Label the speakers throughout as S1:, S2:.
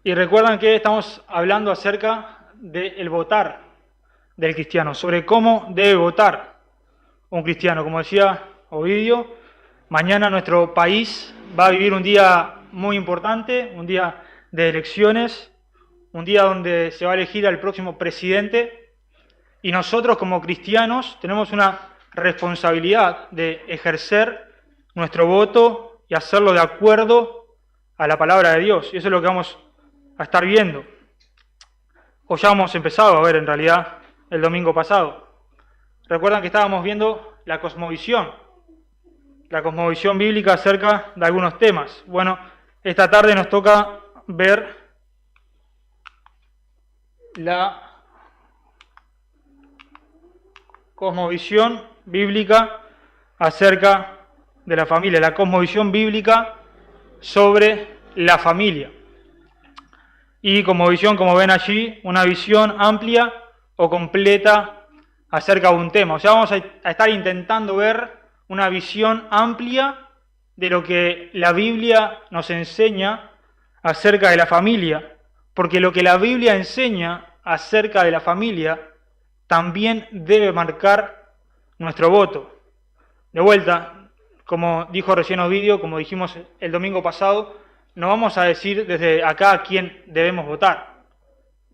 S1: Y recuerdan que estamos hablando acerca del votar del cristiano, sobre cómo debe votar un cristiano. Como decía Ovidio, mañana nuestro país va a vivir un día muy importante, un día de elecciones, un día donde se va a elegir al próximo presidente, y nosotros como cristianos tenemos una responsabilidad de ejercer nuestro voto y hacerlo de acuerdo a la palabra de Dios. Y eso es lo que vamos a estar viendo. O ya hemos empezado a ver en realidad el domingo pasado. Recuerdan que estábamos viendo la cosmovisión bíblica acerca de algunos temas. Bueno, esta tarde nos toca ver la cosmovisión bíblica acerca de la familia, la cosmovisión bíblica sobre la familia. Y cosmovisión, como ven allí, una visión amplia o completa acerca de un tema. O sea, vamos a estar intentando ver una visión amplia de lo que la Biblia nos enseña acerca de la familia, porque lo que la Biblia enseña acerca de la familia también debe marcar nuestro voto. De vuelta, como dijo recién Ovidio, como dijimos el domingo pasado, no vamos a decir desde acá a quién debemos votar,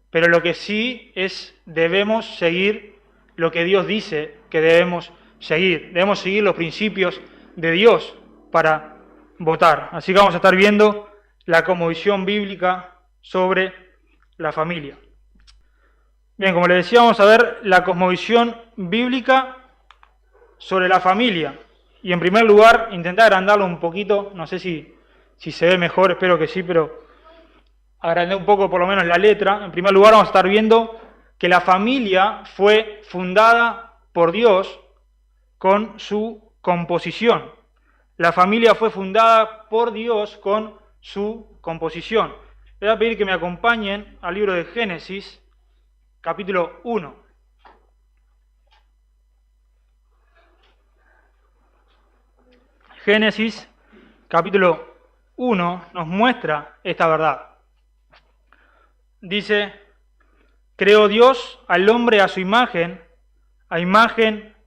S1: pero lo que sí es, debemos seguir lo que Dios dice que debemos seguir. Debemos seguir los principios de Dios para votar. Así que vamos a estar viendo la cosmovisión bíblica sobre la familia. Bien, como les decía, vamos a ver la cosmovisión bíblica sobre la familia. Y en primer lugar, intentar agrandarlo un poquito, no sé si se ve mejor, espero que sí, pero agrandé un poco por lo menos la letra. En primer lugar vamos a estar viendo que la familia fue fundada por Dios con su composición. La familia fue fundada por Dios con su composición. Les voy a pedir que me acompañen al libro de Génesis, capítulo 1. Génesis, capítulo 1, nos muestra esta verdad. Dice: creó Dios al hombre a su imagen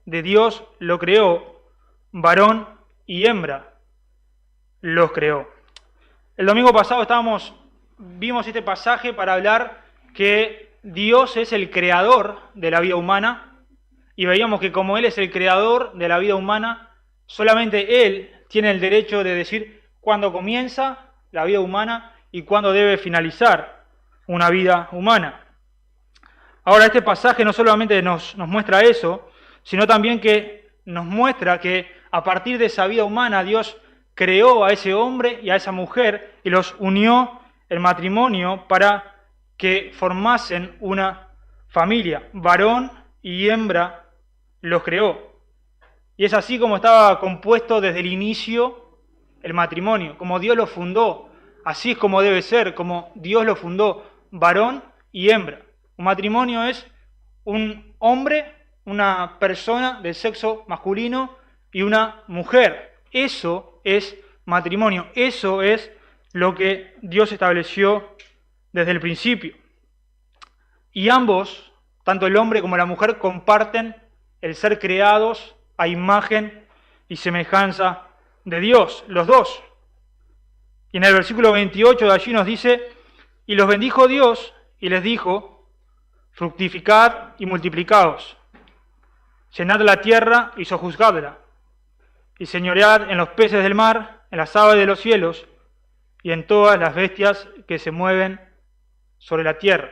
S1: de Dios lo creó, varón y hembra los creó. El domingo pasado vimos este pasaje para hablar que Dios es el creador de la vida humana, y veíamos que como Él es el creador de la vida humana, solamente Él tiene el derecho de decir cuándo comienza la vida humana y cuándo debe finalizar una vida humana. Ahora, este pasaje no solamente nos muestra eso, sino también que nos muestra que a partir de esa vida humana Dios creó a ese hombre y a esa mujer y los unió en matrimonio para que formasen una familia. Varón y hembra los creó. Y es así como estaba compuesto desde el inicio el matrimonio, como Dios lo fundó. Así es como debe ser, como Dios lo fundó, varón y hembra. Un matrimonio es un hombre, una persona del sexo masculino y una mujer. Eso es matrimonio, eso es lo que Dios estableció desde el principio. Y ambos, tanto el hombre como la mujer, comparten el ser creados a imagen y semejanza de Dios, los dos. Y en el versículo 28 de allí nos dice: y los bendijo Dios y les dijo: fructificad y multiplicaos, llenad la tierra y sojuzgadla, y señoread en los peces del mar, en las aves de los cielos, y en todas las bestias que se mueven sobre la tierra.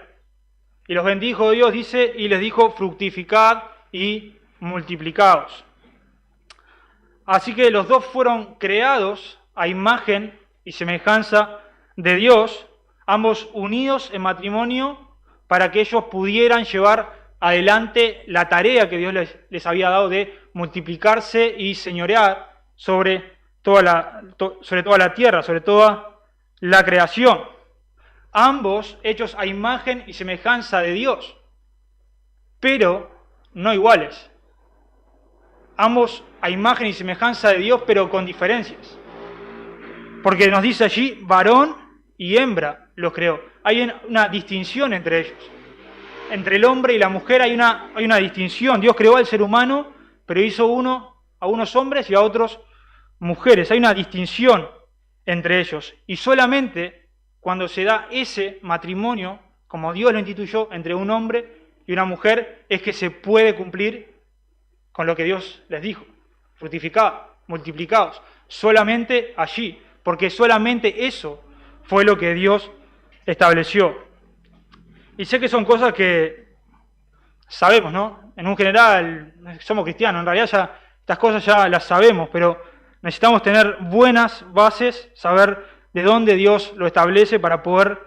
S1: Y los bendijo Dios, dice, y les dijo: fructificad y multiplicaos. Así que los dos fueron creados a imagen y semejanza de Dios, ambos unidos en matrimonio para que ellos pudieran llevar adelante la tarea que Dios les había dado de multiplicarse y señorear sobre toda la tierra, sobre toda la creación. Ambos hechos a imagen y semejanza de Dios, pero no iguales. Ambos a imagen y semejanza de Dios, pero con diferencias. Porque nos dice allí, varón y hembra los creó. hay una distinción entre ellos. Entre el hombre y la mujer hay una distinción. Dios creó al ser humano, pero hizo a unos hombres y a otros mujeres. Hay una distinción entre ellos. Y solamente cuando se da ese matrimonio, como Dios lo instituyó entre un hombre y una mujer, es que se puede cumplir con lo que Dios les dijo. Fructificad, multiplicaos. Solamente allí, porque solamente eso fue lo que Dios estableció. Y sé que son cosas que sabemos, ¿no? En un general, somos cristianos, en realidad ya estas cosas ya las sabemos, pero necesitamos tener buenas bases, saber de dónde Dios lo establece para poder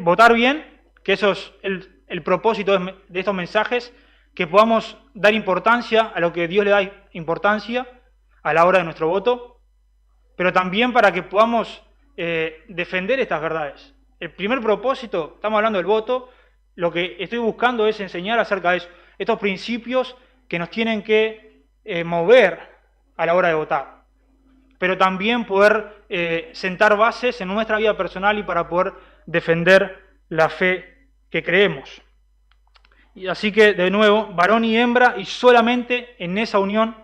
S1: votar bien, que eso es el propósito de estos mensajes, que podamos dar importancia a lo que Dios le da importancia a la hora de nuestro voto, pero también para que podamos defender estas verdades. El primer propósito, estamos hablando del voto, lo que estoy buscando es enseñar acerca de eso, estos principios que nos tienen que mover a la hora de votar, pero también poder sentar bases en nuestra vida personal y para poder defender la fe que creemos. Y así que, de nuevo, varón y hembra, y solamente en esa unión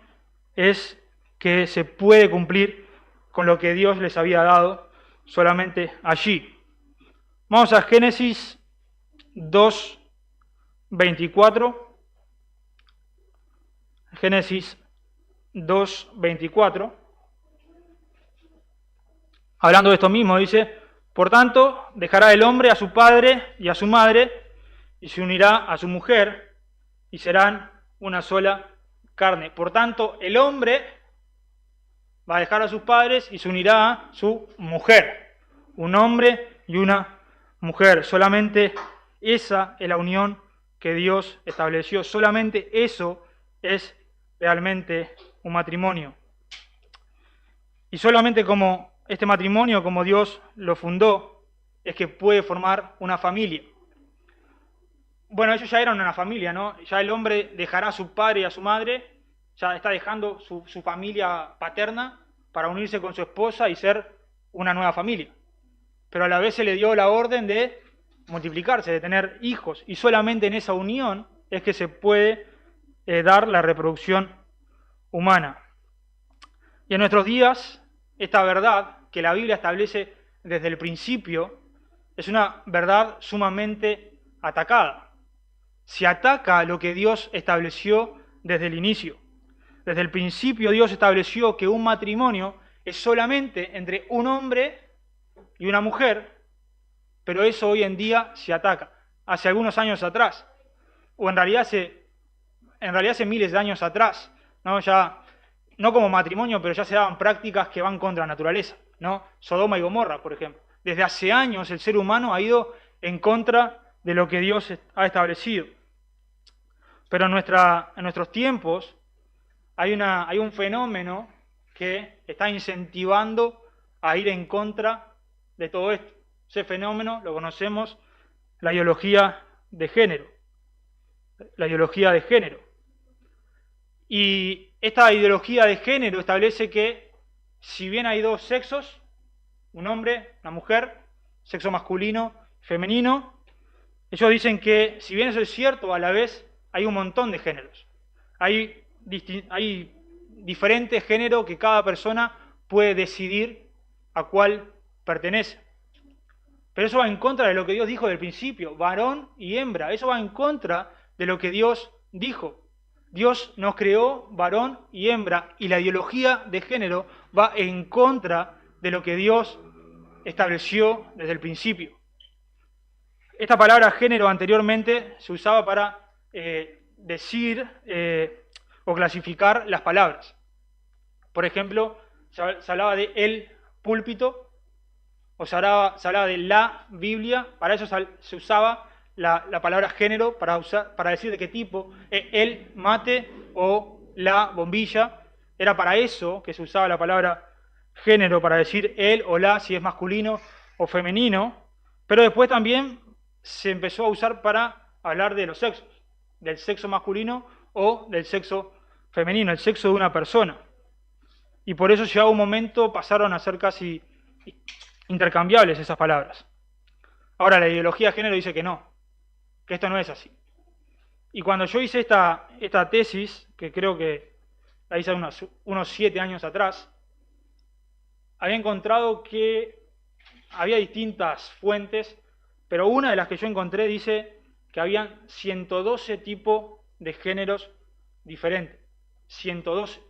S1: es que se puede cumplir con lo que Dios les había dado, solamente allí. Vamos a Génesis 2:24. Génesis 2:24. Hablando de esto mismo, dice: por tanto, dejará el hombre a su padre y a su madre, y se unirá a su mujer, y serán una sola carne. Por tanto, el hombre va a dejar a sus padres y se unirá a su mujer. Un hombre y una mujer. Solamente esa es la unión que Dios estableció. Solamente eso es realmente un matrimonio. Y solamente como este matrimonio, como Dios lo fundó, es que puede formar una familia. Bueno, ellos ya eran una familia, ¿no? Ya el hombre dejará a su padre y a su madre, ya está dejando su familia paterna para unirse con su esposa y ser una nueva familia. Pero a la vez se le dio la orden de multiplicarse, de tener hijos, y solamente en esa unión es que se puede dar la reproducción humana. Y en nuestros días, esta verdad que la Biblia establece desde el principio es una verdad sumamente atacada. Se ataca lo que Dios estableció desde el inicio. Desde el principio Dios estableció que un matrimonio es solamente entre un hombre y una mujer, pero eso hoy en día se ataca. Hace algunos años atrás, o en realidad hace miles de años atrás, ¿no? Ya, no como matrimonio, pero ya se daban prácticas que van contra la naturaleza, ¿no? Sodoma y Gomorra, por ejemplo. Desde hace años el ser humano ha ido en contra de lo que Dios ha establecido. Pero en nuestros tiempos hay un fenómeno que está incentivando a ir en contra de todo esto. Ese fenómeno lo conocemos, la ideología de género. La ideología de género. Y esta ideología de género establece que si bien hay dos sexos, un hombre, una mujer, sexo masculino, femenino, ellos dicen que si bien eso es cierto, a la vez hay un montón de géneros. Hay diferentes géneros que cada persona puede decidir a cuál pertenece. Pero eso va en contra de lo que Dios dijo del principio, varón y hembra. Eso va en contra de lo que Dios dijo. Dios nos creó varón y hembra, y la ideología de género va en contra de lo que Dios estableció desde el principio. Esta palabra género anteriormente se usaba para decir o clasificar las palabras. Por ejemplo, se hablaba de el púlpito, o se hablaba de la Biblia. Para eso se usaba la palabra género para decir de qué tipo. El mate o la bombilla. Era para eso que se usaba la palabra género, para decir el o la, si es masculino o femenino. Pero después también se empezó a usar para hablar de los sexos, del sexo masculino o del sexo femenino, el sexo de una persona. Y por eso llegado un momento pasaron a ser casi intercambiables esas palabras. Ahora, la ideología de género dice que no, que esto no es así. Y cuando yo hice esta tesis, que creo que la hice unos 7 años atrás, había encontrado que había distintas fuentes, pero una de las que yo encontré dice que habían 112 tipos de géneros diferentes. 112.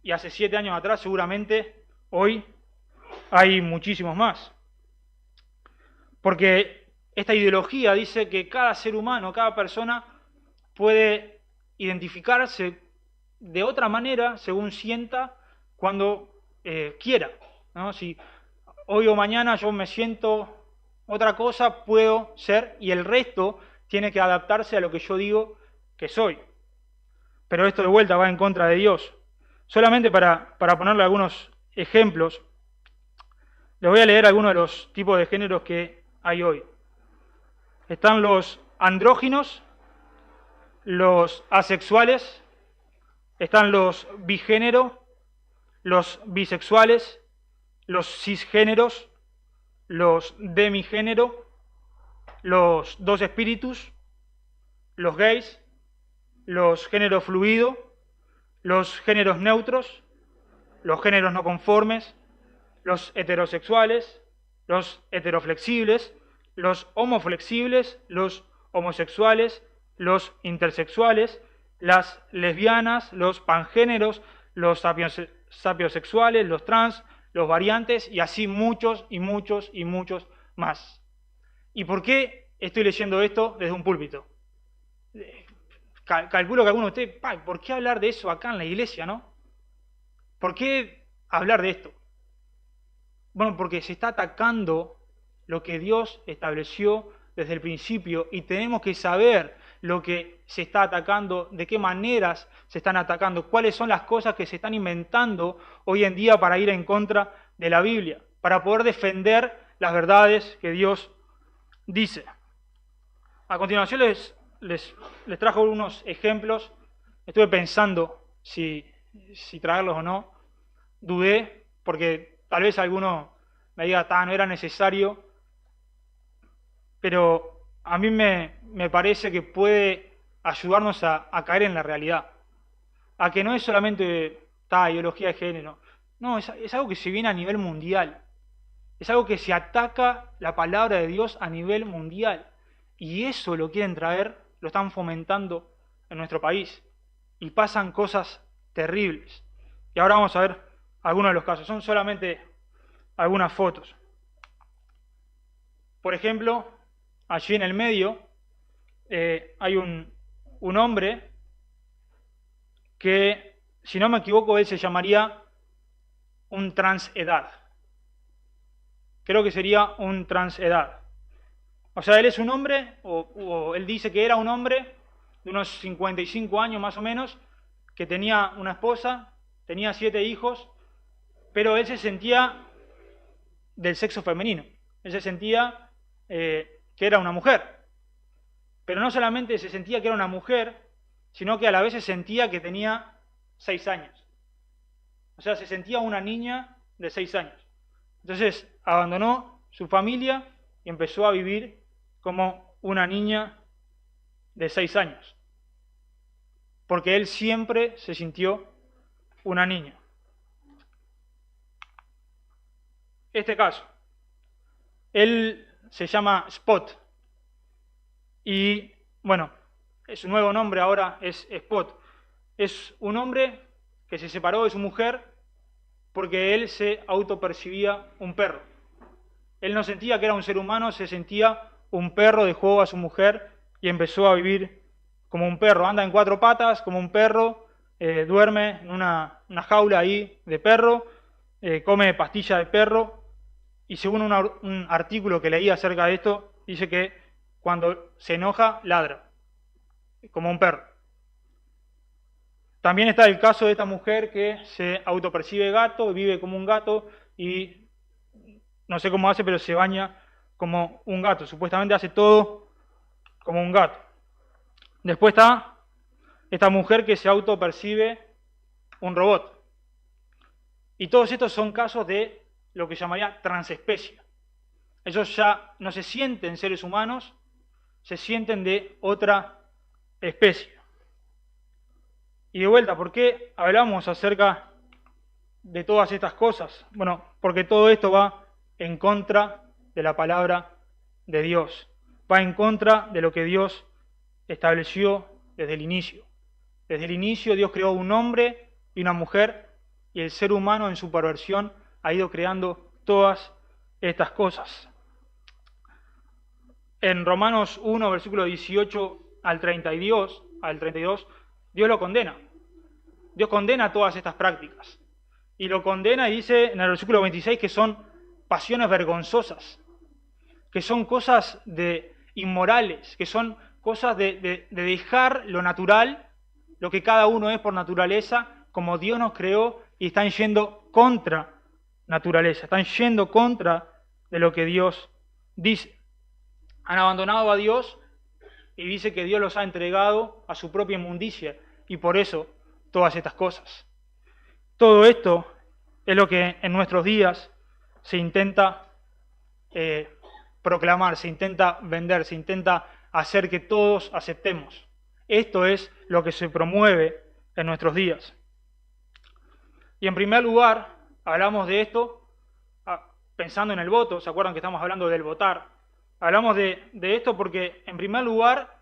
S1: Y hace 7 años atrás, seguramente, hoy hay muchísimos más. Porque esta ideología dice que cada ser humano, cada persona puede identificarse de otra manera según sienta cuando quiera, ¿no? Si hoy o mañana yo me siento otra cosa, puedo ser, y el resto tiene que adaptarse a lo que yo digo que soy. Pero esto de vuelta va en contra de Dios. Solamente para ponerle algunos ejemplos, les voy a leer algunos de los tipos de géneros que hay hoy. Están los andróginos, los asexuales, están los bigénero, los bisexuales, los cisgéneros, los demigénero, los dos espíritus, los gays, los géneros fluidos, los géneros neutros, los géneros no conformes, los heterosexuales, los heteroflexibles, los homoflexibles, los homosexuales, los intersexuales, las lesbianas, los pangéneros, los sapiosexuales, los trans, los variantes, y así muchos y muchos y muchos más. ¿Y por qué estoy leyendo esto desde un púlpito? Calculo que alguno de ustedes, ¿por qué hablar de eso acá en la iglesia, no? ¿Por qué hablar de esto? Bueno, porque se está atacando lo que Dios estableció desde el principio y tenemos que saber lo que se está atacando, de qué maneras se están atacando, cuáles son las cosas que se están inventando hoy en día para ir en contra de la Biblia, para poder defender las verdades que Dios dice. A continuación les trajo unos ejemplos. Estuve pensando si traerlos o no. Dudé porque tal vez alguno me diga, no era necesario, pero a mí me parece que puede ayudarnos a caer en la realidad, a que no es solamente ideología de género, no, es algo que se viene a nivel mundial, es algo que se ataca la palabra de Dios a nivel mundial, y eso lo quieren traer, lo están fomentando en nuestro país, y pasan cosas terribles. Y ahora vamos a ver algunos de los casos, son solamente algunas fotos. Por ejemplo, allí en el medio hay un hombre que, si no me equivoco, él se llamaría un transedad. Creo que sería un transedad. O sea, él es un hombre, o él dice que era un hombre de unos 55 años más o menos, que tenía una esposa, tenía 7 hijos, pero él se sentía del sexo femenino. Él se sentía que era una mujer. Pero no solamente se sentía que era una mujer, sino que a la vez se sentía que tenía 6 años. O sea, se sentía una niña de 6 años. Entonces abandonó su familia y empezó a vivir como una niña de 6 años. Porque él siempre se sintió una niña. Este caso, él se llama Spot. Y bueno, su nuevo nombre ahora es Spot. Es un hombre que se separó de su mujer porque él se autopercibía un perro. Él no sentía que era un ser humano, se sentía un perro, dejó a su mujer y empezó a vivir como un perro. Anda en 4 patas como un perro, duerme en una jaula ahí de perro, come pastilla de perro, y según un artículo que leí acerca de esto, dice que cuando se enoja, ladra, como un perro. También está el caso de esta mujer que se autopercibe gato, vive como un gato y no sé cómo hace, pero se baña como un gato. Supuestamente hace todo como un gato. Después está esta mujer que se autopercibe un robot. Y todos estos son casos de lo que llamaría transespecie. Ellos ya no se sienten seres humanos, se sienten de otra especie. Y de vuelta, ¿por qué hablamos acerca de todas estas cosas? Bueno, porque todo esto va en contra de la palabra de Dios. Va en contra de lo que Dios estableció desde el inicio. Desde el inicio Dios creó un hombre y una mujer, y el ser humano en su perversión ha ido creando todas estas cosas. En Romanos 1, versículo 18 al 32, Dios lo condena. Dios condena todas estas prácticas. Y lo condena y dice en el versículo 26 que son pasiones vergonzosas, que son cosas inmorales, que son cosas de dejar lo natural, lo que cada uno es por naturaleza, como Dios nos creó, y están yendo contra naturaleza, están yendo contra de lo que Dios dice. Han abandonado a Dios y dice que Dios los ha entregado a su propia inmundicia, y por eso todas estas cosas. Todo esto es lo que en nuestros días se intenta proclamar, se intenta vender, se intenta hacer que todos aceptemos. Esto es lo que se promueve en nuestros días. Y en primer lugar, hablamos de esto pensando en el voto. ¿Se acuerdan que estamos hablando del votar? Hablamos de esto porque, en primer lugar,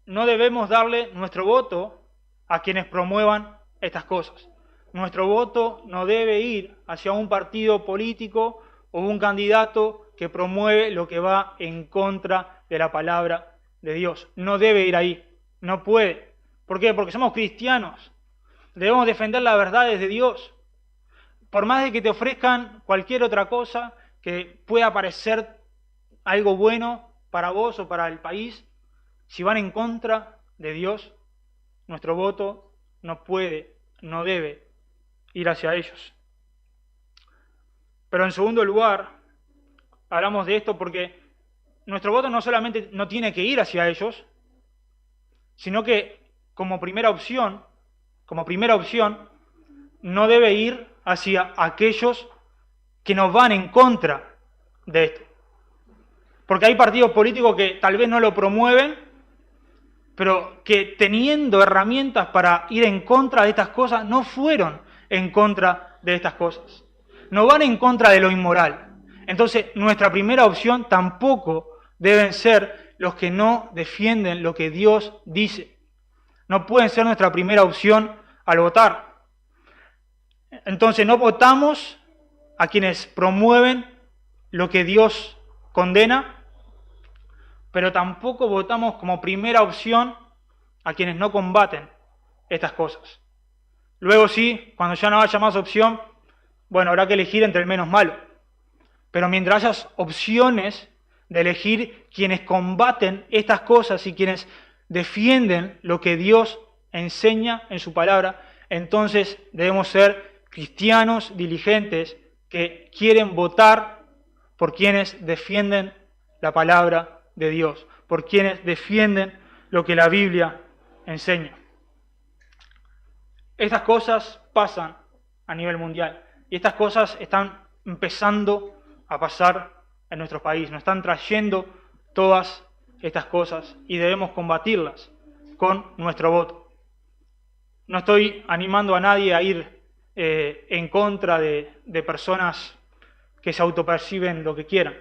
S1: no debemos darle nuestro voto a quienes promuevan estas cosas. Nuestro voto no debe ir hacia un partido político o un candidato que promueve lo que va en contra de la palabra de Dios. No debe ir ahí, no puede. ¿Por qué? Porque somos cristianos. Debemos defender las verdades de Dios. Por más de que te ofrezcan cualquier otra cosa que pueda parecer algo bueno para vos o para el país, si van en contra de Dios, nuestro voto no puede, no debe ir hacia ellos. Pero en segundo lugar, hablamos de esto porque nuestro voto no solamente no tiene que ir hacia ellos, sino que como primera opción, no debe ir hacia aquellos que nos van en contra de esto. Porque hay partidos políticos que tal vez no lo promueven, pero que teniendo herramientas para ir en contra de estas cosas, no fueron en contra de estas cosas. No van en contra de lo inmoral. Entonces, nuestra primera opción tampoco deben ser los que no defienden lo que Dios dice. No pueden ser nuestra primera opción al votar. Entonces, no votamos a quienes promueven lo que Dios condena, pero tampoco votamos como primera opción a quienes no combaten estas cosas. Luego sí, cuando ya no haya más opción, bueno, habrá que elegir entre el menos malo. Pero mientras haya opciones de elegir quienes combaten estas cosas y quienes defienden lo que Dios enseña en su palabra, entonces debemos ser cristianos diligentes que quieren votar por quienes defienden la palabra de Dios, por quienes defienden lo que la Biblia enseña. Estas cosas pasan a nivel mundial y estas cosas están empezando a pasar en nuestro país. Nos están trayendo todas estas cosas y debemos combatirlas con nuestro voto. No estoy animando a nadie a ir en contra de personas que se autoperciben lo que quieran.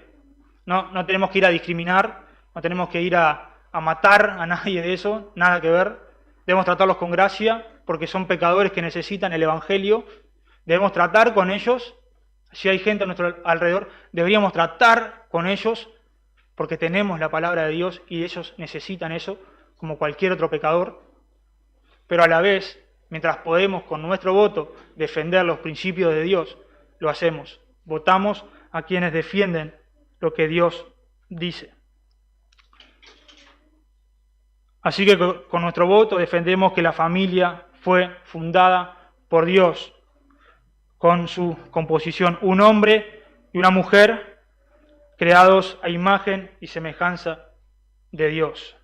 S1: No tenemos que ir a discriminar, no tenemos que ir a matar a nadie de eso, nada que ver. Debemos tratarlos con gracia porque son pecadores que necesitan el Evangelio. Debemos tratar con ellos. Si hay gente a nuestro alrededor, deberíamos tratar con ellos porque tenemos la palabra de Dios y ellos necesitan eso como cualquier otro pecador. Pero a la vez, mientras podemos con nuestro voto defender los principios de Dios, lo hacemos. Votamos a quienes defienden lo que Dios dice. Así que con nuestro voto defendemos que la familia fue fundada por Dios, con su composición, un hombre y una mujer creados a imagen y semejanza de Dios.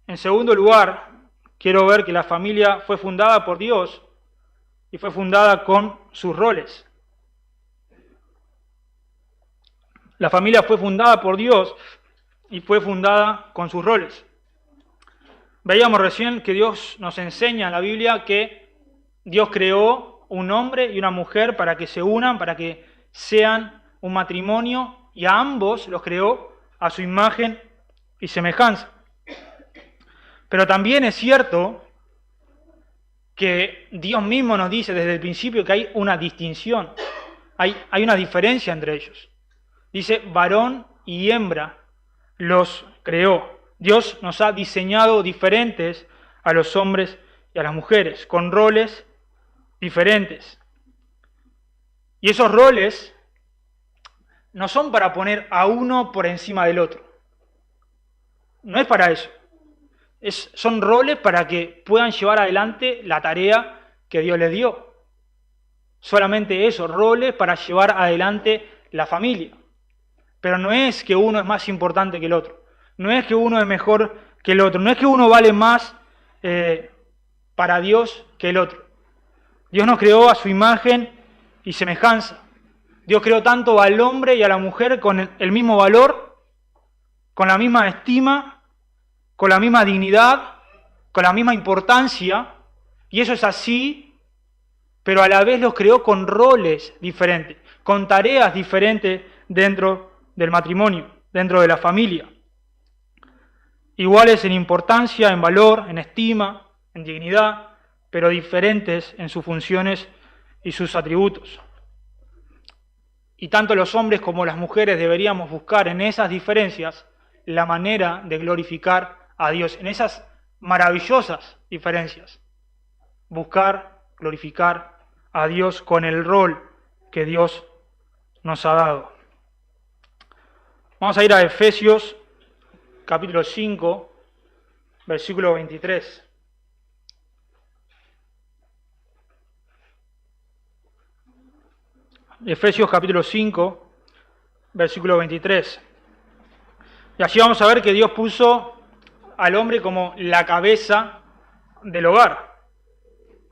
S1: En segundo lugar, quiero ver que la familia fue fundada por Dios y fue fundada con sus roles. La familia fue fundada por Dios y fue fundada con sus roles. Veíamos recién que Dios nos enseña en la Biblia que Dios creó un hombre y una mujer para que se unan, para que sean un matrimonio, y a ambos los creó a su imagen y semejanza. Pero también es cierto que Dios mismo nos dice desde el principio que hay una distinción, hay una diferencia entre ellos. Dice, varón y hembra los creó. Dios nos ha diseñado diferentes a los hombres y a las mujeres, con roles diferentes. Y esos roles no son para poner a uno por encima del otro. No es para eso. Son roles para que puedan llevar adelante la tarea que Dios les dio. Solamente eso, roles para llevar adelante la familia. Pero no es que uno es más importante que el otro. No es que uno es mejor que el otro. No es que uno vale más para Dios que el otro. Dios nos creó a su imagen y semejanza. Dios creó tanto al hombre y a la mujer con el mismo valor, con la misma estima, con la misma dignidad, con la misma importancia, y eso es así, pero a la vez los creó con roles diferentes, con tareas diferentes dentro del matrimonio, dentro de la familia. Iguales en importancia, en valor, en estima, en dignidad, pero diferentes en sus funciones y sus atributos. Y tanto los hombres como las mujeres deberíamos buscar en esas diferencias la manera de glorificar a Dios, en esas maravillosas diferencias. Buscar, glorificar a Dios con el rol que Dios nos ha dado. Vamos a ir a Efesios, capítulo 5, versículo 23. Efesios capítulo 5, versículo 23. Y allí vamos a ver que Dios puso al hombre como la cabeza del hogar.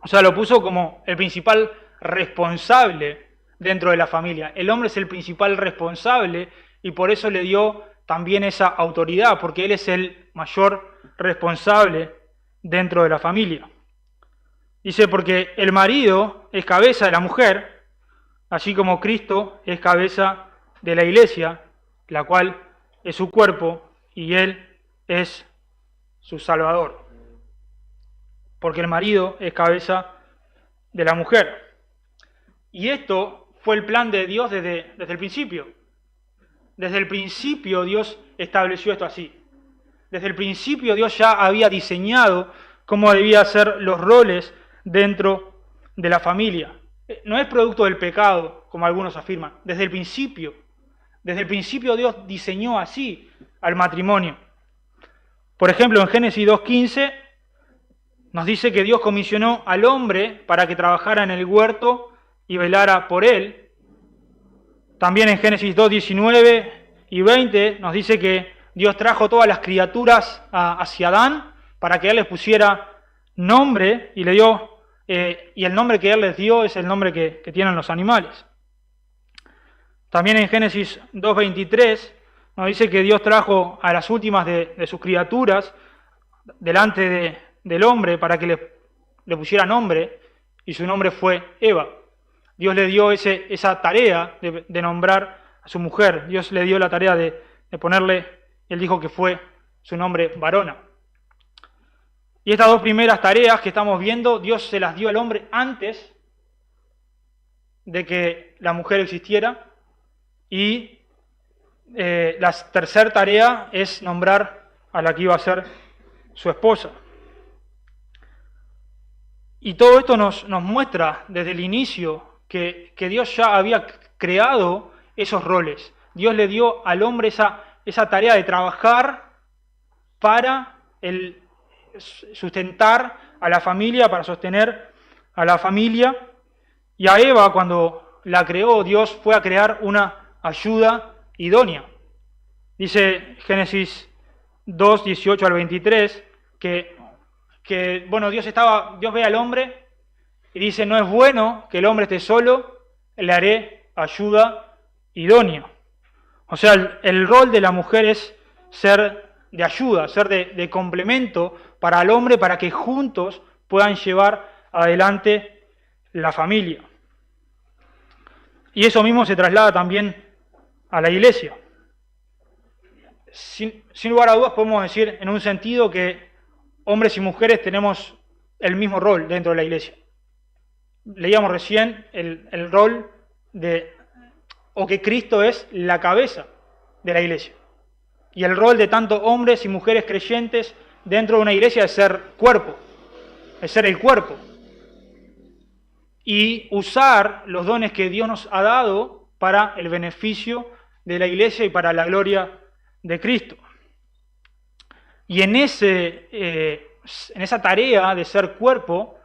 S1: O sea, lo puso como el principal responsable dentro de la familia. El hombre es el principal responsable y por eso le dio también esa autoridad, porque él es el mayor responsable dentro de la familia. Dice, porque el marido es cabeza de la mujer, así como Cristo es cabeza de la iglesia, la cual es su cuerpo y Él es su Salvador. Porque el marido es cabeza de la mujer. Y esto fue el plan de Dios desde el principio. Desde el principio Dios estableció esto así. Desde el principio Dios ya había diseñado cómo debían ser los roles dentro de la familia. No es producto del pecado, como algunos afirman. Desde el principio Dios diseñó así al matrimonio. Por ejemplo, en Génesis 2:15 nos dice que Dios comisionó al hombre para que trabajara en el huerto y velara por él. También en Génesis 2:19 y 20 nos dice que Dios trajo todas las criaturas hacia Adán para que él les pusiera nombre y le dio, y el nombre que él les dio es el nombre que tienen los animales. También en Génesis 2:23 nos dice que Dios trajo a las últimas de sus criaturas delante del hombre para que le pusiera nombre, y su nombre fue Eva. Dios le dio esa tarea de nombrar a su mujer. Dios le dio la tarea de ponerle, él dijo que fue su nombre varona. Y estas dos primeras tareas que estamos viendo, Dios se las dio al hombre antes de que la mujer existiera. Y la tercera tarea es nombrar a la que iba a ser su esposa. Y todo esto nos muestra desde el inicio que Dios ya había creado esos roles. Dios le dio al hombre esa tarea de trabajar para sustentar a la familia, para sostener a la familia. Y a Eva, cuando la creó, Dios fue a crear una ayuda idónea. Dice Génesis 2, 18 al 23, que Dios ve al hombre y dice, no es bueno que el hombre esté solo, le haré ayuda idónea. O sea, el rol de la mujer es ser de ayuda, ser de complemento para el hombre, para que juntos puedan llevar adelante la familia. Y eso mismo se traslada también a la iglesia. Sin lugar a dudas podemos decir en un sentido que hombres y mujeres tenemos el mismo rol dentro de la iglesia. Leíamos recién el rol o que Cristo es la cabeza de la iglesia. Y el rol de tanto hombres y mujeres creyentes dentro de una iglesia es ser cuerpo, es ser el cuerpo. Y usar los dones que Dios nos ha dado para el beneficio de la iglesia y para la gloria de Cristo. Y en esa tarea de ser cuerpo,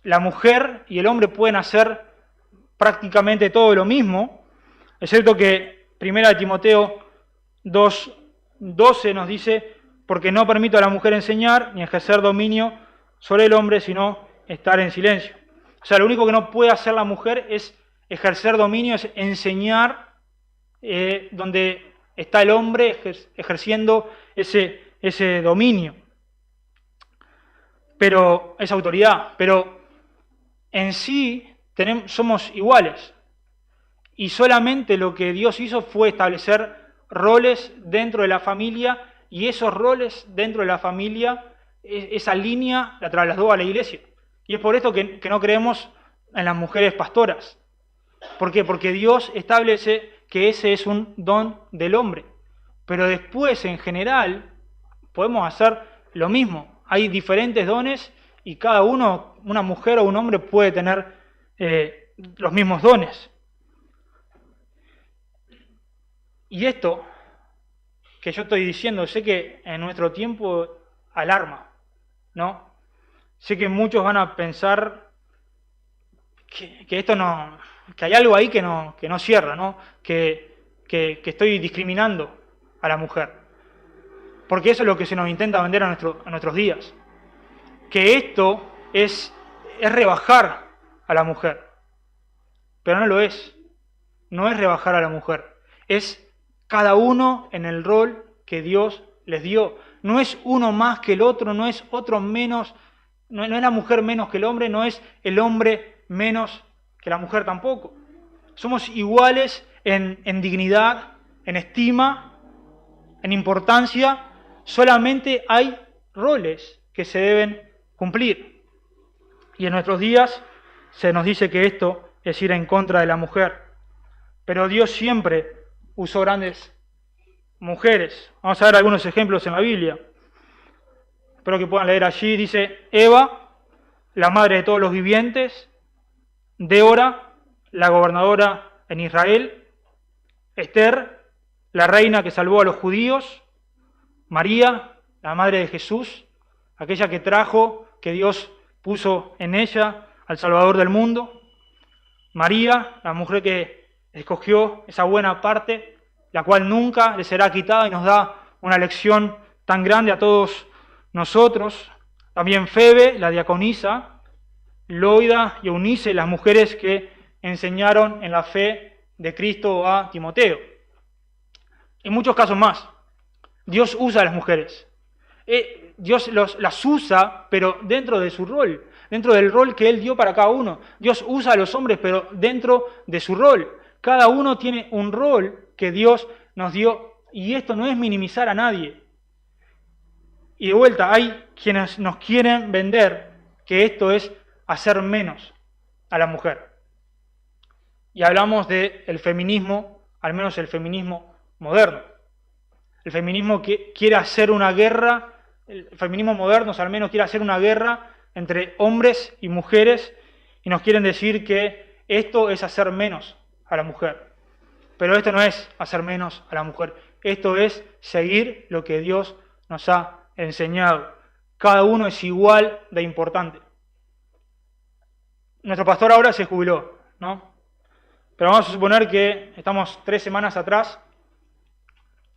S1: la mujer y el hombre pueden hacer prácticamente todo lo mismo, excepto que 1 Timoteo 2:12 nos dice: porque no permito a la mujer enseñar ni ejercer dominio sobre el hombre, sino estar en silencio. O sea, lo único que no puede hacer la mujer es ejercer dominio, es enseñar donde está el hombre ejerciendo ese dominio, pero esa autoridad. Pero en sí somos iguales. Y solamente lo que Dios hizo fue establecer roles dentro de la familia, y esos roles dentro de la familia, esa línea la trasladó a la iglesia. Y es por esto que no creemos en las mujeres pastoras. ¿Por qué? Porque Dios establece que ese es un don del hombre. Pero después, en general, podemos hacer lo mismo. Hay diferentes dones y cada uno, una mujer o un hombre, puede tener los mismos dones. Y esto que yo estoy diciendo, sé que en nuestro tiempo alarma, ¿no? Sé que muchos van a pensar que esto no, que hay algo ahí que no cierra, ¿no? Que estoy discriminando a la mujer. Porque eso es lo que se nos intenta vender a nuestros días. Que esto es rebajar a la mujer. Pero no lo es. No es rebajar a la mujer. Es cada uno en el rol que Dios les dio. No es uno más que el otro, no es otro menos, no es la mujer menos que el hombre, no es el hombre menos que la mujer tampoco. Somos iguales en dignidad, en estima, en importancia. Solamente hay roles que se deben cumplir. Y en nuestros días se nos dice que esto es ir en contra de la mujer. Pero Dios siempre usó grandes mujeres. Vamos a ver algunos ejemplos en la Biblia. Espero que puedan leer allí. Dice Eva, la madre de todos los vivientes; Débora, la gobernadora en Israel; Esther, la reina que salvó a los judíos; María, la madre de Jesús, aquella que Dios puso en ella al Salvador del mundo; María, la mujer que escogió esa buena parte, la cual nunca le será quitada, y nos da una lección tan grande a todos nosotros. También Febe, la diaconisa; Loida y Eunice, las mujeres que enseñaron en la fe de Cristo a Timoteo. Y muchos casos más. Dios usa a las mujeres. Dios las usa, pero dentro de su rol, dentro del rol que Él dio para cada uno. Dios usa a los hombres, pero dentro de su rol. Cada uno tiene un rol que Dios nos dio, y esto no es minimizar a nadie. Y de vuelta, hay quienes nos quieren vender que esto es hacer menos a la mujer. Y hablamos del feminismo, al menos el feminismo moderno. El feminismo que quiere hacer una guerra, el feminismo moderno al menos quiere hacer una guerra entre hombres y mujeres, y nos quieren decir que esto es hacer menos a la mujer. Pero esto no es hacer menos a la mujer, esto es seguir lo que Dios nos ha enseñado. Cada uno es igual de importante. Nuestro pastor ahora se jubiló, ¿no? Pero vamos a suponer que estamos 3 semanas atrás.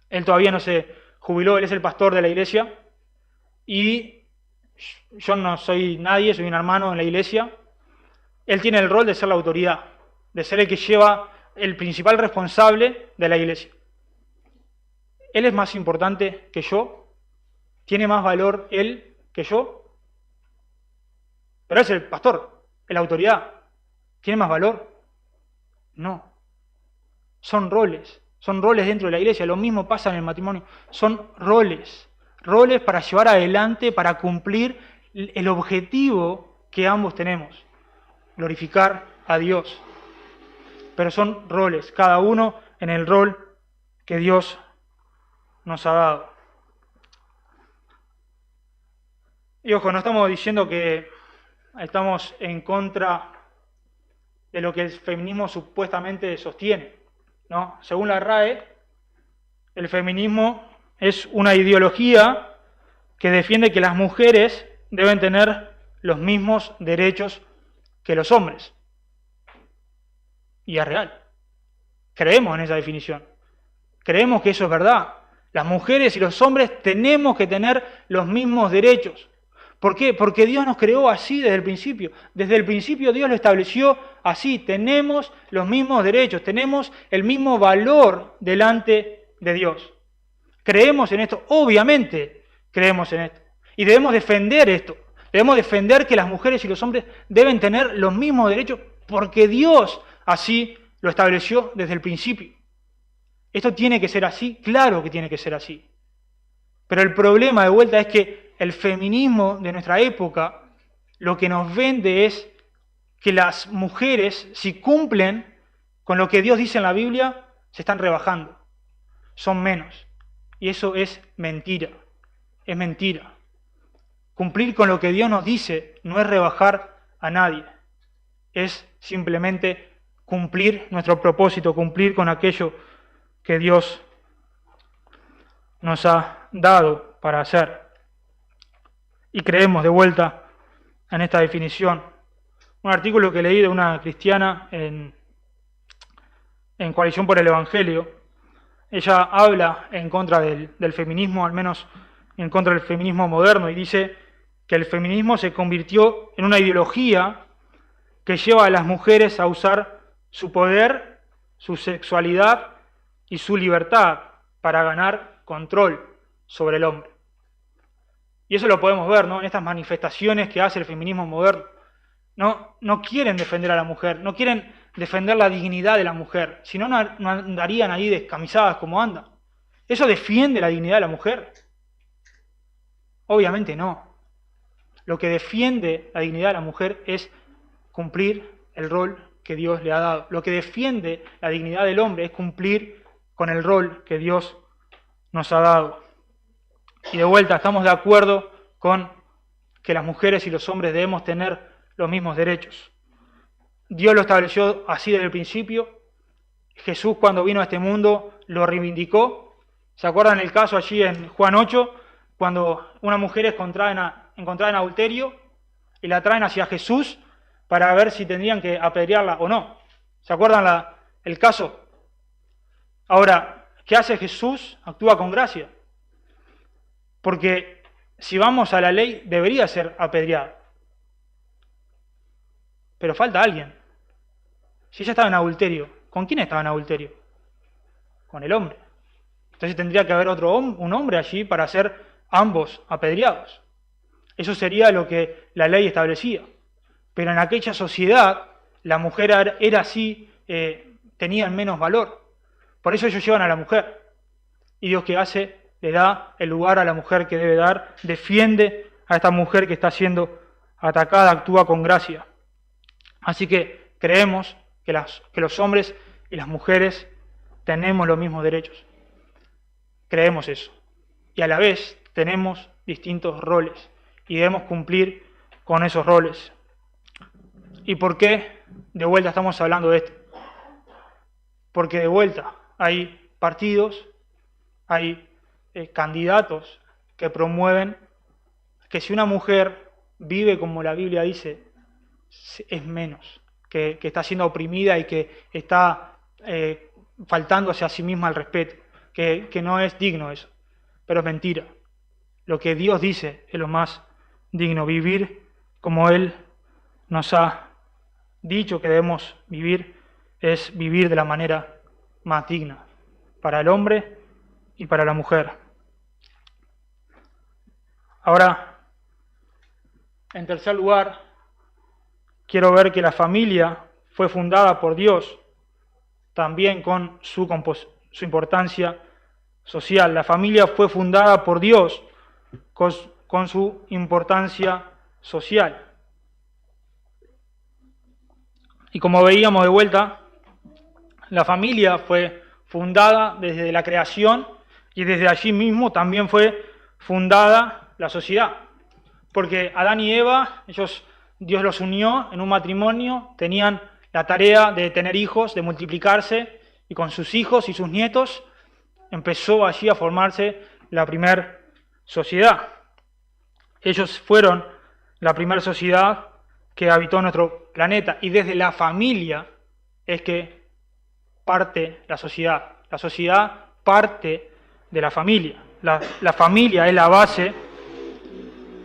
S1: Él todavía no se jubiló, él es el pastor de la iglesia. Y yo no soy nadie, soy un hermano en la iglesia. Él tiene el rol de ser la autoridad, de ser el que lleva el principal responsable de la iglesia. ¿Él es más importante que yo? ¿Tiene más valor él que yo? Pero es el pastor, es la autoridad. ¿Tiene más valor? No. Son roles dentro de la iglesia. Lo mismo pasa en el matrimonio. Son roles para llevar adelante, para cumplir el objetivo que ambos tenemos, glorificar a Dios. Pero son roles, cada uno en el rol que Dios nos ha dado. Y ojo, no estamos diciendo que estamos en contra de lo que el feminismo supuestamente sostiene, ¿no? Según la RAE, el feminismo es una ideología que defiende que las mujeres deben tener los mismos derechos que los hombres. Y es real. Creemos en esa definición. Creemos que eso es verdad. Las mujeres y los hombres tenemos que tener los mismos derechos. ¿Por qué? Porque Dios nos creó así desde el principio. Desde el principio Dios lo estableció así. Tenemos los mismos derechos, tenemos el mismo valor delante de Dios. ¿Creemos en esto? Obviamente creemos en esto. Y debemos defender esto. Debemos defender que las mujeres y los hombres deben tener los mismos derechos porque Dios así lo estableció desde el principio. Esto tiene que ser así, claro que tiene que ser así. Pero el problema de vuelta es que el feminismo de nuestra época lo que nos vende es que las mujeres, si cumplen con lo que Dios dice en la Biblia, se están rebajando, son menos. Y eso es mentira, es mentira. Cumplir con lo que Dios nos dice no es rebajar a nadie, es simplemente cumplir nuestro propósito, cumplir con aquello que Dios nos ha dado para hacer. Y creemos de vuelta en esta definición. Un artículo que leí de una cristiana en Coalición por el Evangelio. Ella habla en contra del feminismo, al menos en contra del feminismo moderno, y dice que el feminismo se convirtió en una ideología que lleva a las mujeres a usar su poder, su sexualidad y su libertad para ganar control sobre el hombre. Y eso lo podemos ver, ¿no?, en estas manifestaciones que hace el feminismo moderno. No quieren defender a la mujer, no quieren defender la dignidad de la mujer, si no, no andarían ahí descamisadas como andan. ¿Eso defiende la dignidad de la mujer? Obviamente no. Lo que defiende la dignidad de la mujer es cumplir el rol que Dios le ha dado. Lo que defiende la dignidad del hombre es cumplir con el rol que Dios nos ha dado. Y de vuelta, estamos de acuerdo con que las mujeres y los hombres debemos tener los mismos derechos. Dios lo estableció así desde el principio. Jesús, cuando vino a este mundo, lo reivindicó. ¿Se acuerdan el caso allí en Juan 8, cuando una mujer es encontrada en adulterio y la traen hacia Jesús para ver si tendrían que apedrearla o no? ¿Se acuerdan el caso? Ahora, ¿qué hace Jesús? Actúa con gracia. Porque si vamos a la ley, debería ser apedreada. Pero falta alguien. Si ella estaba en adulterio, ¿con quién estaba en adulterio? Con el hombre. Entonces tendría que haber un hombre allí para ser ambos apedreados. Eso sería lo que la ley establecía. Pero en aquella sociedad, la mujer era así, tenía menos valor. Por eso ellos llevan a la mujer. Y Dios, ¿qué hace? Le da el lugar a la mujer que debe dar, defiende a esta mujer que está siendo atacada, actúa con gracia. Así que creemos que los hombres y las mujeres tenemos los mismos derechos. Creemos eso. Y a la vez tenemos distintos roles y debemos cumplir con esos roles. ¿Y por qué de vuelta estamos hablando de esto? Porque de vuelta hay partidos, hay candidatos que promueven que si una mujer vive como la Biblia dice, es menos, que está siendo oprimida y que está faltándose a sí misma el respeto, que no es digno eso. Pero es mentira. Lo que Dios dice es lo más digno, vivir como Él nos ha dicho que debemos vivir, es vivir de la manera más digna para el hombre y para la mujer. Ahora, en tercer lugar, quiero ver que la familia fue fundada por Dios, también con su importancia social. La familia fue fundada por Dios con su importancia social. Y como veíamos de vuelta, la familia fue fundada desde la creación y desde allí mismo también fue fundada la sociedad. Porque Adán y Eva, Dios los unió en un matrimonio, tenían la tarea de tener hijos, de multiplicarse, y con sus hijos y sus nietos empezó allí a formarse la primera sociedad. Ellos fueron la primera sociedad que habitó nuestro planeta, y desde la familia es que parte la sociedad. La sociedad parte de la familia. La familia es la base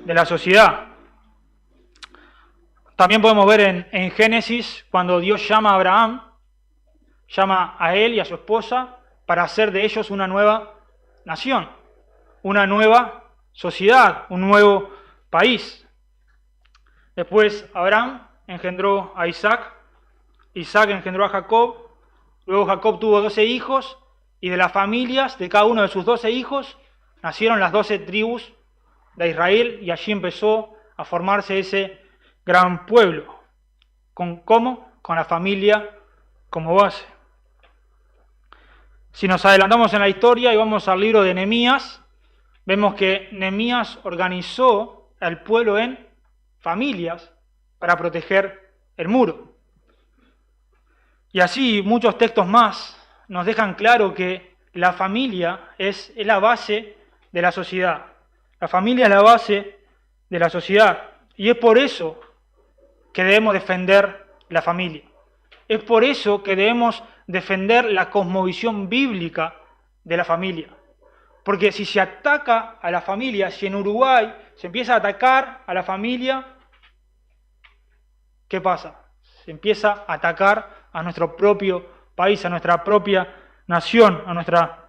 S1: de la sociedad. También podemos ver en Génesis, cuando Dios llama a Abraham, llama a él y a su esposa para hacer de ellos una nueva nación, una nueva sociedad, un nuevo país. Después Abraham engendró a Isaac, Isaac engendró a Jacob, luego Jacob tuvo 12 hijos, y de las familias de cada uno de sus 12 hijos nacieron las 12 tribus de Israel, y allí empezó a formarse ese gran pueblo. ¿Cómo? Con la familia como base. Si nos adelantamos en la historia y vamos al libro de Nehemías, vemos que Nehemías organizó al pueblo en familias para proteger el muro. Y así muchos textos más nos dejan claro que la familia es la base de la sociedad. La familia es la base de la sociedad. Y es por eso que debemos defender la familia. Es por eso que debemos defender la cosmovisión bíblica de la familia. Porque si se ataca a la familia, si en Uruguay se empieza a atacar a la familia, ¿qué pasa? Se empieza a atacar a nuestro propio país, a nuestra propia nación, a nuestra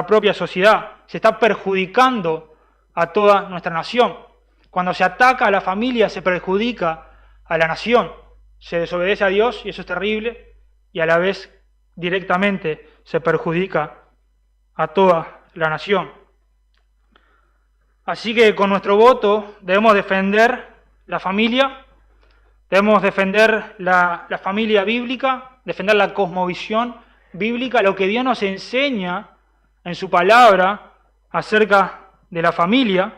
S1: propia sociedad. Se está perjudicando a toda nuestra nación. Cuando se ataca a la familia, se perjudica a la nación. Se desobedece a Dios, y eso es terrible, y a la vez directamente se perjudica a toda la nación. Así que con nuestro voto debemos defender la familia, debemos defender la familia bíblica, defender la cosmovisión bíblica, lo que Dios nos enseña en su palabra acerca de la familia,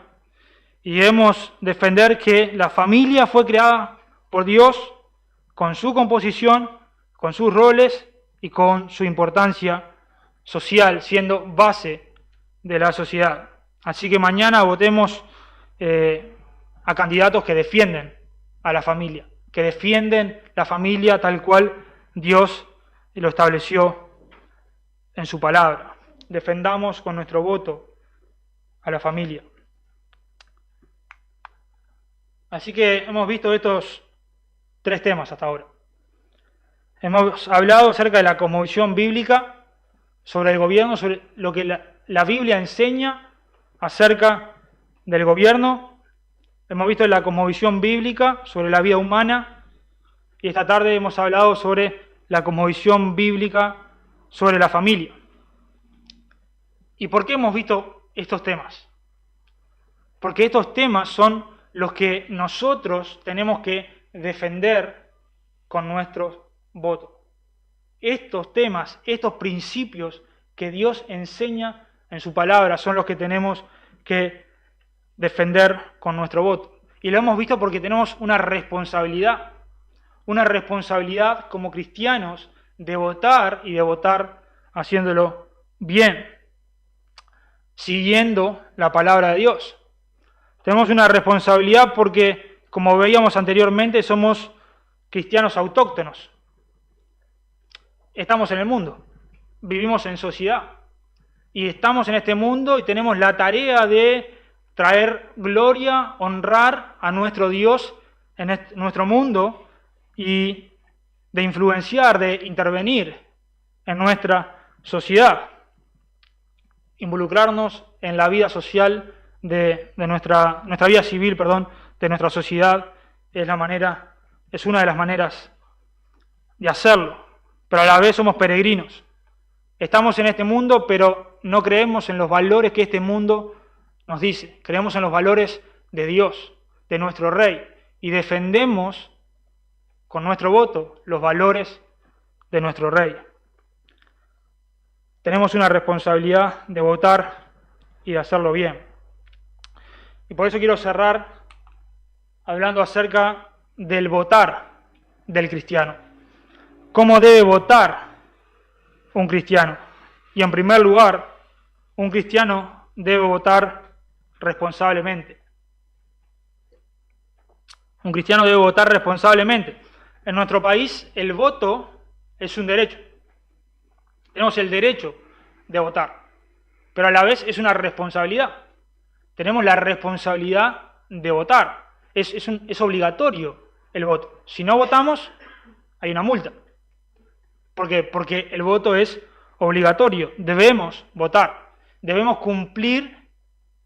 S1: y debemos defender que la familia fue creada por Dios con su composición, con sus roles y con su importancia social, siendo base de la sociedad. Así que mañana votemos a candidatos que defienden a la familia, que defienden la familia tal cual Dios lo estableció en su palabra. Defendamos con nuestro voto a la familia. Así que hemos visto estos 3 temas hasta ahora. Hemos hablado acerca de la cosmovisión bíblica, sobre el gobierno, sobre lo que la Biblia enseña acerca del gobierno. Hemos visto la cosmovisión bíblica sobre la vida humana, y esta tarde hemos hablado sobre la cosmovisión bíblica sobre la familia. ¿Y por qué hemos visto estos temas? Porque estos temas son los que nosotros tenemos que defender con nuestros votos. Estos temas, estos principios que Dios enseña en su palabra son los que tenemos que defender con nuestro voto. Y lo hemos visto porque tenemos una responsabilidad como cristianos de votar, y de votar haciéndolo bien, siguiendo la palabra de Dios. Tenemos una responsabilidad porque, como veíamos anteriormente, somos cristianos autóctonos. Estamos en el mundo, vivimos en sociedad, y estamos en este mundo y tenemos la tarea de traer gloria, honrar a nuestro Dios en nuestro mundo, y de influenciar, de intervenir en nuestra sociedad. involucrarnos en la vida social de nuestra vida civil, de nuestra sociedad, es una de las maneras de hacerlo. Pero a la vez somos peregrinos. Estamos en este mundo, pero no creemos en los valores que este mundo nos dice. Creemos en los valores de Dios, de nuestro Rey, y defendemos con nuestro voto los valores de nuestro Rey. Tenemos una responsabilidad de votar y de hacerlo bien. Y por eso quiero cerrar hablando acerca del votar del cristiano. ¿Cómo debe votar un cristiano? Y en primer lugar, un cristiano debe votar responsablemente. Un cristiano debe votar responsablemente. En nuestro país el voto es un derecho. Tenemos el derecho de votar, pero a la vez es una responsabilidad. Tenemos la responsabilidad de votar. Es obligatorio el voto. Si no votamos, hay una multa. ¿Por qué? Porque el voto es obligatorio. Debemos votar. Debemos cumplir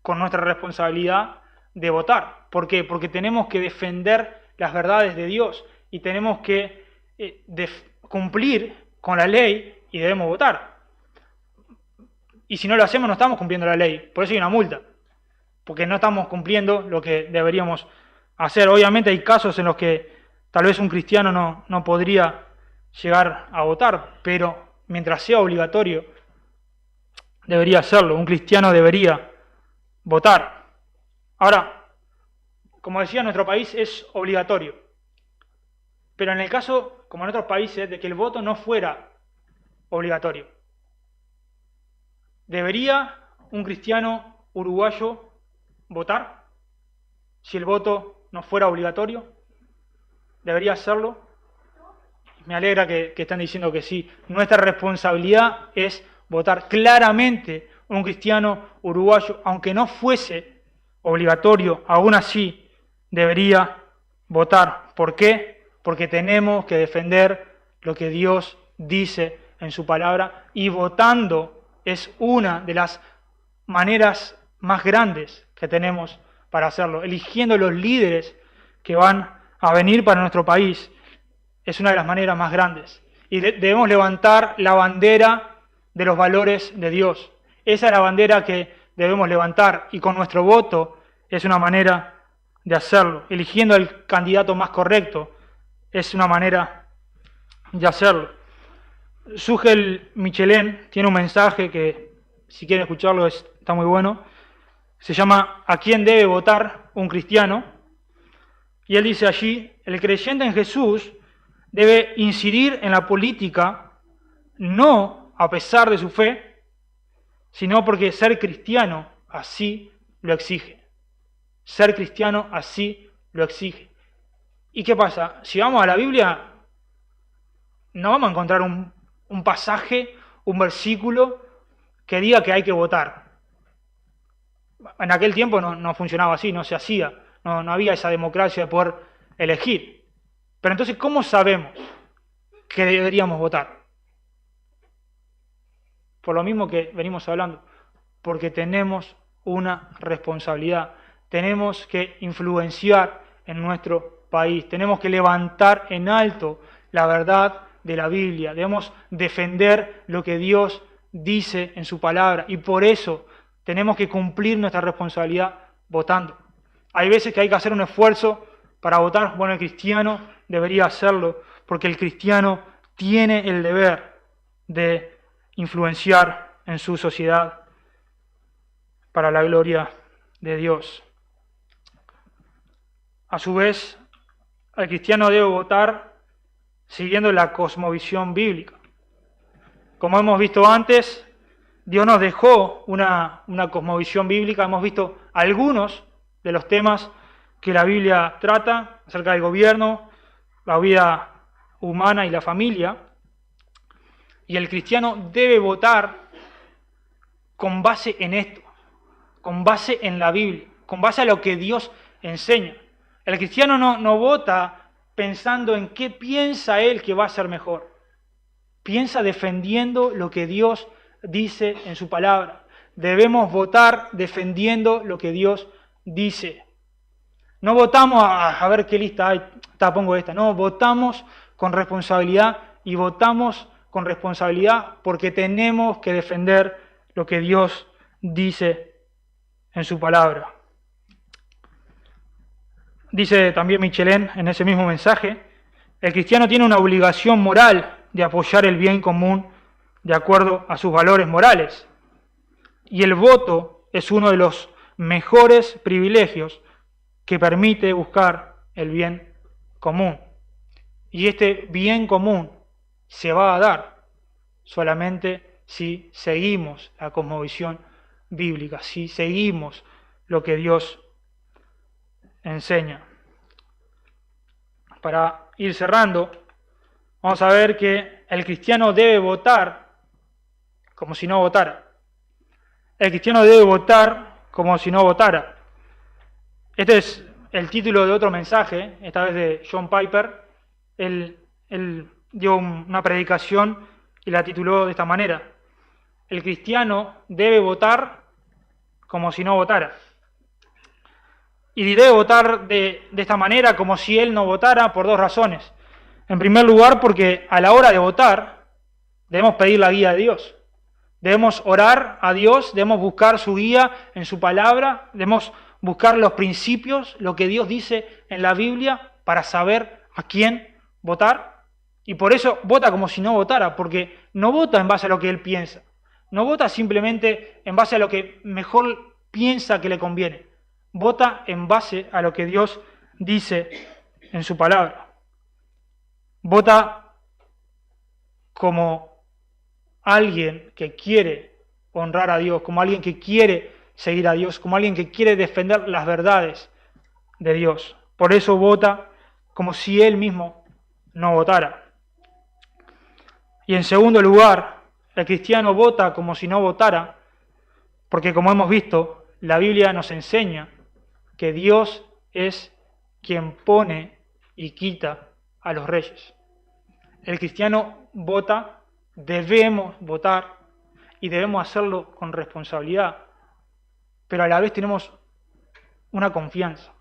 S1: con nuestra responsabilidad de votar. ¿Por qué? Porque tenemos que defender las verdades de Dios y tenemos que cumplir con la ley y debemos votar. Y si no lo hacemos, no estamos cumpliendo la ley. Por eso hay una multa. Porque no estamos cumpliendo lo que deberíamos hacer. Obviamente hay casos en los que tal vez un cristiano no podría llegar a votar, pero mientras sea obligatorio, debería hacerlo. Un cristiano debería votar. Ahora, como decía, en nuestro país es obligatorio. Pero en el caso, como en otros países, de que el voto no fuera obligatorio, ¿debería un cristiano uruguayo votar si el voto no fuera obligatorio? ¿Debería hacerlo? Me alegra que estén diciendo que sí. Nuestra responsabilidad es votar. Claramente un cristiano uruguayo, aunque no fuese obligatorio, aún así debería votar. ¿Por qué? Porque tenemos que defender lo que Dios dice en su palabra, y votando es una de las maneras más grandes que tenemos para hacerlo. Eligiendo los líderes que van a venir para nuestro país es una de las maneras más grandes. Y debemos levantar la bandera de los valores de Dios. Esa es la bandera que debemos levantar, y con nuestro voto es una manera de hacerlo. Eligiendo el candidato más correcto es una manera de hacerlo. Sugel Michelén tiene un mensaje que, si quieren escucharlo, está muy bueno. Se llama ¿A quién debe votar un cristiano? Y él dice allí: el creyente en Jesús debe incidir en la política, no a pesar de su fe, sino porque ser cristiano así lo exige. Ser cristiano así lo exige. ¿Y qué pasa? Si vamos a la Biblia, no vamos a encontrar un pasaje, un versículo que diga que hay que votar. En aquel tiempo no funcionaba así, no se hacía, no había esa democracia de poder elegir. Pero entonces, ¿cómo sabemos que deberíamos votar? Por lo mismo que venimos hablando, porque tenemos una responsabilidad, tenemos que influenciar en nuestro país, tenemos que levantar en alto la verdad de la Biblia, debemos defender lo que Dios dice en su palabra, y por eso tenemos que cumplir nuestra responsabilidad votando. Hay veces que hay que hacer un esfuerzo para votar. Bueno, el cristiano debería hacerlo, porque el cristiano tiene el deber de influenciar en su sociedad para la gloria de Dios. A su vez, el cristiano debe votar siguiendo la cosmovisión bíblica. Como hemos visto antes, Dios nos dejó una cosmovisión bíblica. Hemos visto algunos de los temas que la Biblia trata acerca del gobierno, la vida humana y la familia. Y el cristiano debe votar con base en esto, con base en la Biblia, con base a lo que Dios enseña. El cristiano no vota pensando en qué piensa él que va a ser mejor. Piensa defendiendo lo que Dios dice en su palabra. debemos votar defendiendo lo que Dios dice. No votamos a ver qué lista hay, pongo esta. No, votamos con responsabilidad y votamos con responsabilidad porque tenemos que defender lo que Dios dice en su palabra. Dice también Michelin en ese mismo mensaje, el cristiano tiene una obligación moral de apoyar el bien común de acuerdo a sus valores morales. Y el voto es uno de los mejores privilegios que permite buscar el bien común. Y este bien común se va a dar solamente si seguimos la cosmovisión bíblica, si seguimos lo que Dios enseña. Para ir cerrando, vamos a ver que el cristiano debe votar como si no votara. El cristiano debe votar como si no votara. Este es el título de otro mensaje, esta vez de John Piper. Él dio una predicación y la tituló de esta manera: el cristiano debe votar como si no votara. Y debe votar de esta manera como si él no votara por dos razones. En primer lugar, porque a la hora de votar debemos pedir la guía de Dios. Debemos orar a Dios, debemos buscar su guía en su palabra, debemos buscar los principios, lo que Dios dice en la Biblia para saber a quién votar. Y por eso vota como si no votara, porque no vota en base a lo que él piensa. No vota simplemente en base a lo que mejor piensa que le conviene. Vota en base a lo que Dios dice en su palabra. Vota como alguien que quiere honrar a Dios, como alguien que quiere seguir a Dios, como alguien que quiere defender las verdades de Dios. Por eso vota como si él mismo no votara. Y en segundo lugar, el cristiano vota como si no votara, porque como hemos visto, la Biblia nos enseña que Dios es quien pone y quita a los reyes. El cristiano vota, debemos votar y debemos hacerlo con responsabilidad, pero a la vez tenemos una confianza,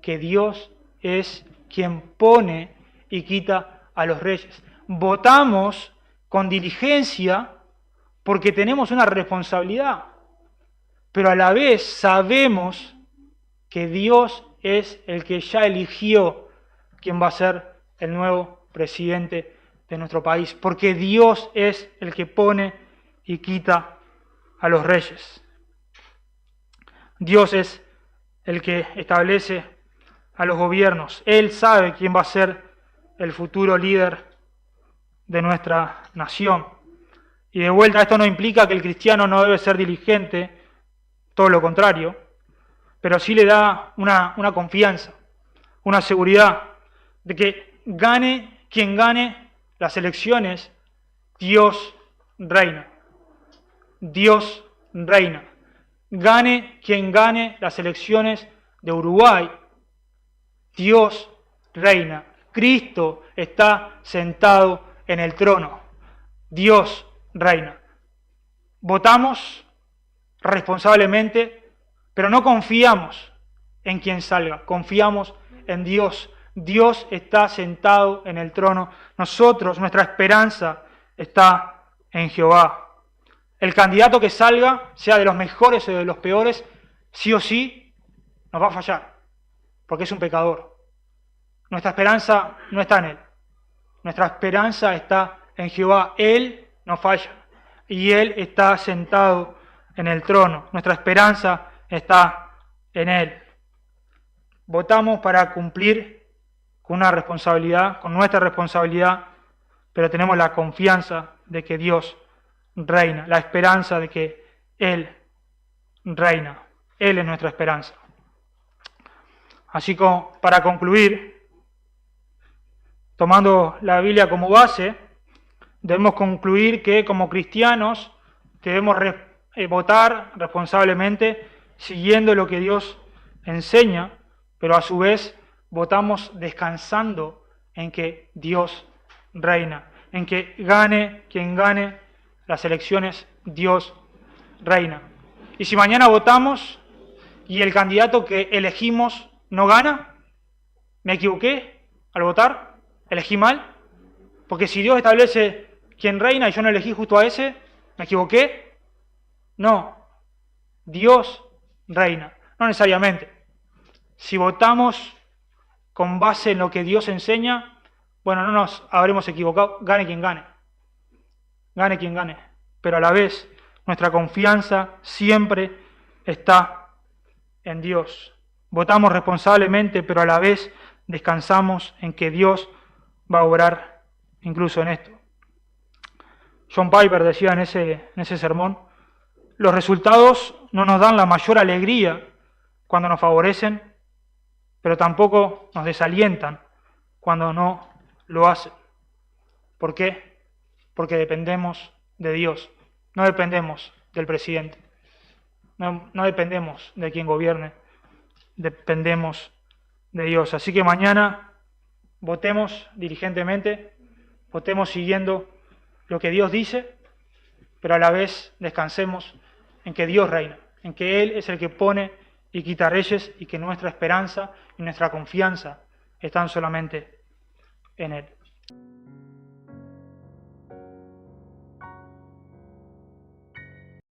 S1: que Dios es quien pone y quita a los reyes. Votamos con diligencia porque tenemos una responsabilidad, pero a la vez sabemos que Dios es el que ya eligió quién va a ser el nuevo presidente de nuestro país, porque Dios es el que pone y quita a los reyes. Dios es el que establece a los gobiernos. Él sabe quién va a ser el futuro líder de nuestra nación. Y de vuelta, esto no implica que el cristiano no debe ser diligente, todo lo contrario, pero sí le da una confianza, una seguridad de que gane quien gane las elecciones, Dios reina. Dios reina. Gane quien gane las elecciones de Uruguay, Dios reina. Cristo está sentado en el trono. Dios reina. Votamos responsablemente, pero no confiamos en quien salga, confiamos en Dios. Dios está sentado en el trono. Nosotros, nuestra esperanza está en Jehová. El candidato que salga, sea de los mejores o de los peores, sí o sí, nos va a fallar, porque es un pecador. Nuestra esperanza no está en él. Nuestra esperanza está en Jehová. Él no falla y Él está sentado en el trono. Nuestra esperanza está en Él. Votamos para cumplir con una responsabilidad, con nuestra responsabilidad, pero tenemos la confianza de que Dios reina, la esperanza de que Él reina. Él es nuestra esperanza. Así como para concluir, tomando la Biblia como base, debemos concluir que como cristianos debemos votar responsablemente siguiendo lo que Dios enseña, pero a su vez votamos descansando en que Dios reina, en que gane quien gane las elecciones, Dios reina. Y si mañana votamos y el candidato que elegimos no gana, ¿me equivoqué al votar? ¿Elegí mal? Porque si Dios establece quién reina y yo no elegí justo a ese, ¿me equivoqué? No, Dios reina, no necesariamente. Si votamos con base en lo que Dios enseña, bueno, no nos habremos equivocado, gane quien gane. Gane quien gane. Pero a la vez, nuestra confianza siempre está en Dios. Votamos responsablemente, pero a la vez descansamos en que Dios va a obrar incluso en esto. John Piper decía en ese sermón, los resultados no nos dan la mayor alegría cuando nos favorecen, pero tampoco nos desalientan cuando no lo hacen. ¿Por qué? Porque dependemos de Dios, no dependemos del presidente, no dependemos de quien gobierne, dependemos de Dios. Así que mañana votemos diligentemente, votemos siguiendo lo que Dios dice, pero a la vez descansemos en que Dios reina, en que Él es el que pone y quita reyes y que nuestra esperanza y nuestra confianza están solamente en Él.